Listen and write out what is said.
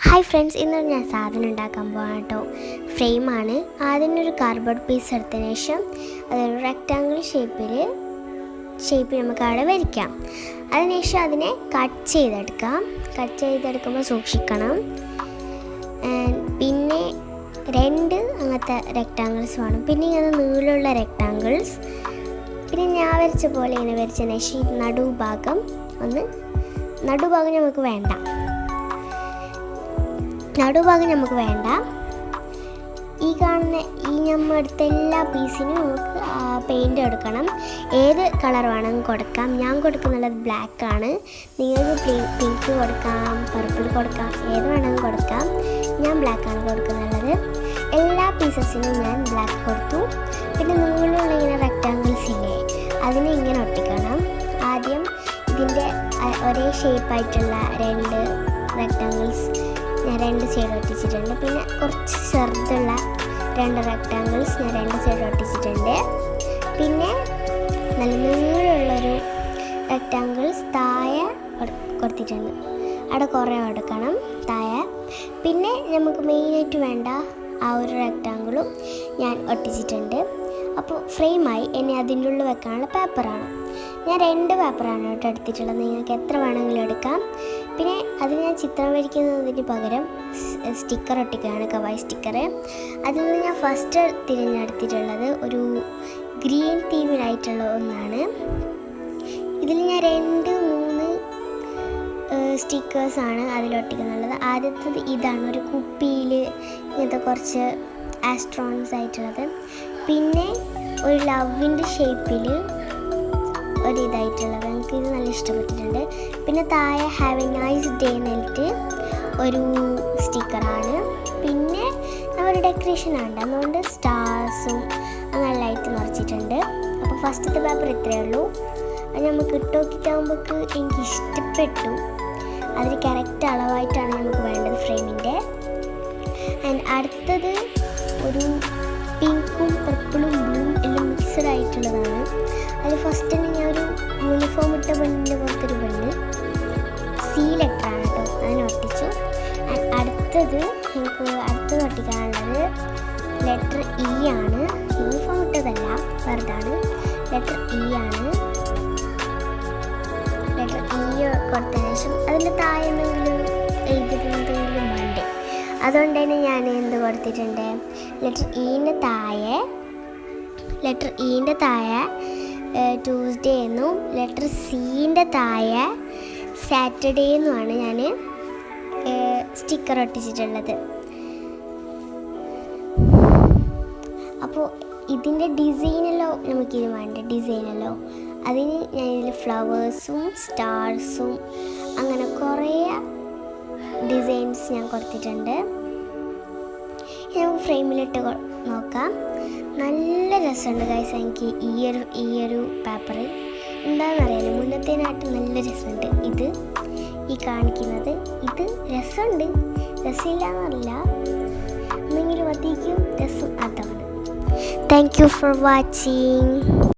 Hi friends, ഇന്ന് ഞാൻ സാധനം ഉണ്ടാക്കാൻ പോകാം കേട്ടോ. ഫ്രെയിമാണ്. ആദ്യം ഒരു കാർഡ്ബോർഡ് പീസ് എടുത്തതിന് ശേഷം അതൊരു റെക്റ്റാങ്കിൾ ഷേപ്പിൽ നമുക്ക് അവിടെ വരയ്ക്കാം. അതിനുശേഷം അതിനെ കട്ട് ചെയ്തെടുക്കുമ്പോൾ സൂക്ഷിക്കണം. പിന്നെ 2 അങ്ങനത്തെ റെക്റ്റാങ്കിൾസ് വേണം. പിന്നെ ഇങ്ങനെ നീളമുള്ള റെക്റ്റാങ്കിൾസ്. പിന്നെ ഞാൻ വരച്ച പോലെ ഇങ്ങനെ വരച്ചതിന് ശേഷം നടുഭാഗം നമുക്ക് വേണ്ട. ഈ കാണുന്ന നമ്മൾ എടുത്ത എല്ലാ പീസിനും നമുക്ക് പെയിൻറ്റ് കൊടുക്കണം. ഏത് കളർ വേണമെങ്കിൽ കൊടുക്കാം. ഞാൻ കൊടുക്കുന്നുള്ളത് ബ്ലാക്ക് ആണ്. നിങ്ങൾക്ക് പിങ്ക് കൊടുക്കാം, പർപ്പിൾ കൊടുക്കാം, ഏത് വേണമെങ്കിൽ കൊടുക്കാം. ഞാൻ ബ്ലാക്കാണ് കൊടുക്കുന്നുള്ളത്. എല്ലാ പീസസിനും ഞാൻ ബ്ലാക്ക് കൊടുത്തു. പിന്നെ നീളമുള്ള ഇങ്ങനെ റെക്റ്റാങ്കിൾസ് ഇല്ലേ, അതിനെ ഇങ്ങനെ ഒട്ടിക്കണം. ആദ്യം ഇതിൻ്റെ ഒരേ ഷേപ്പായിട്ടുള്ള 2 റെക്റ്റാങ്കിൾസ് ഞാൻ 2 സൈഡ് ഒട്ടിച്ചിട്ടുണ്ട്. പിന്നെ കുറച്ച് ചെറുതുള്ള 2 റെക്റ്റാങ്കിൾസ് ഞാൻ 2 സൈഡ് ഒട്ടിച്ചിട്ടുണ്ട്. പിന്നെ നല്ല നീളമുള്ളൊരു റെക്റ്റാങ്കിൾസ് താഴെ കൊടുത്തിട്ടുണ്ട്. അവിടെ കുറേ കൊടുക്കണം താഴെ. പിന്നെ നമുക്ക് മെയിനായിട്ട് വേണ്ട ആ ഒരു റെക്റ്റാങ്കിളും ഞാൻ ഒട്ടിച്ചിട്ടുണ്ട്. അപ്പോൾ ഫ്രെയിമായി. ഇനി അതിൻ്റെ ഉള്ളിൽ വെക്കാനുള്ള പേപ്പറാണ്. ഞാൻ 2 പേപ്പറാണ് കേട്ടോ എടുത്തിട്ടുള്ളത്. നിങ്ങൾക്ക് എത്ര വേണമെങ്കിലും എടുക്കാം. പിന്നെ അതിന് ഞാൻ ചിത്രം വരയ്ക്കുന്നതിന് പകരം സ്റ്റിക്കർ ഒട്ടിക്കുകയാണ്, കവായ് സ്റ്റിക്കർ. അതിൽ നിന്ന് ഞാൻ ഫസ്റ്റ് തിരഞ്ഞെടുത്തിട്ടുള്ളത് ഒരു ഗ്രീൻ തീമിലായിട്ടുള്ള ഒന്നാണ്. ഇതിൽ ഞാൻ 2-3 സ്റ്റിക്കേഴ്സാണ് അതിലൊട്ടിക്കുന്നുള്ളത്. ആദ്യത്തേത് ഇതാണ്, ഒരു കുപ്പിയിൽ ഇങ്ങനത്തെ കുറച്ച് ആസ്ട്രോൺസ് ആയിട്ടുള്ളത്. പിന്നെ ഒരു ലവിൻ്റെ ഷേപ്പിൽ ഒരിതായിട്ടുള്ളത്. എനിക്കിത് നല്ല ഇഷ്ടപ്പെട്ടിട്ടുണ്ട്. പിന്നെ താഴെ ഹാവ് എ നൈസ് ഡേ എന്നിട്ട് ഒരു സ്റ്റിക്കറാണ്. പിന്നെ ഒരു ഡെക്കറേഷനാണ്, അതുകൊണ്ട് സ്റ്റാർസും അങ്ങനെ ലൈറ്റ് നിറച്ചിട്ടുണ്ട്. അപ്പോൾ ഫസ്റ്റത്തെ പേപ്പർ ഇത്രയേ ഉള്ളൂ. അത് നമുക്ക് ഇട്ടോക്കിട്ടാകുമ്പോൾക്ക് എനിക്ക് ഇഷ്ടപ്പെട്ടു. അതിന് കറക്റ്റ് അളവായിട്ടാണ് നമുക്ക് വേണ്ടത് ഫ്രെയിമിൻ്റെ. ആൻഡ് അടുത്തത് ഒരു പിങ്കും പർപ്പിളും ബ്ലൂവും എല്ലാം മിക്സഡ് ആയിട്ടുള്ളതാണ്. അതിൽ ഫസ്റ്റ് തന്നെ ഞാൻ ഒരു യൂണിഫോം ഇട്ട പെണ്ണിൻ്റെ പോലത്തെ ഒരു പെണ്ണ് C ലെറ്ററാണ് കേട്ടോ, അതിനെ ഒട്ടിച്ചു. അടുത്തത് ഒട്ടിക്കാനുള്ളത് ലെറ്റർ E ആണ്. യൂണിഫോം ഇട്ടതല്ല, വെറുതാണ്. ലെറ്റർ E ആണ്. ലെറ്റർ E കൊടുത്തതിന് ശേഷം അതിൻ്റെ താഴെ എന്തെങ്കിലും എഴുതിയിട്ടുണ്ടെങ്കിലും വേണ്ടേ, അതുകൊണ്ട് തന്നെ ഞാൻ എന്ത് കൊടുത്തിട്ടുണ്ട്, ലെറ്റർ ഇൻ്റെ താഴെ ട്യൂസ്ഡേ എന്നും ലെറ്റർ സിൻ്റെ താഴെ സാറ്റർഡേ എന്നുമാണ് ഞാൻ സ്റ്റിക്കർ ഒട്ടിച്ചിട്ടുള്ളത്. അപ്പോൾ ഇതിൻ്റെ ഡിസൈനല്ലോ നമുക്കിത് വേണ്ട ഡിസൈനല്ലോ, അതിന് ഞാൻ ഇതിൽ ഫ്ലവേഴ്സും സ്റ്റാർസും അങ്ങനെ കുറേ ഡിസൈൻസ് ഞാൻ കൊടുത്തിട്ടുണ്ട്. നമുക്ക് ഫ്രെയിമിലിട്ട് നോക്കാം. നല്ല രസമുണ്ട് ഗൈസ്. എനിക്ക് ഈ ഒരു പേപ്പർ എന്താണെന്നറിയാലോ, മുന്നത്തേനായിട്ട് നല്ല രസമുണ്ട്. ഈ കാണിക്കുന്നത് ഇത് രസമുണ്ട്, രസമില്ല എന്നല്ല, എന്തെങ്കിലും അധികം രസം അതാണ്. Thank you for watching.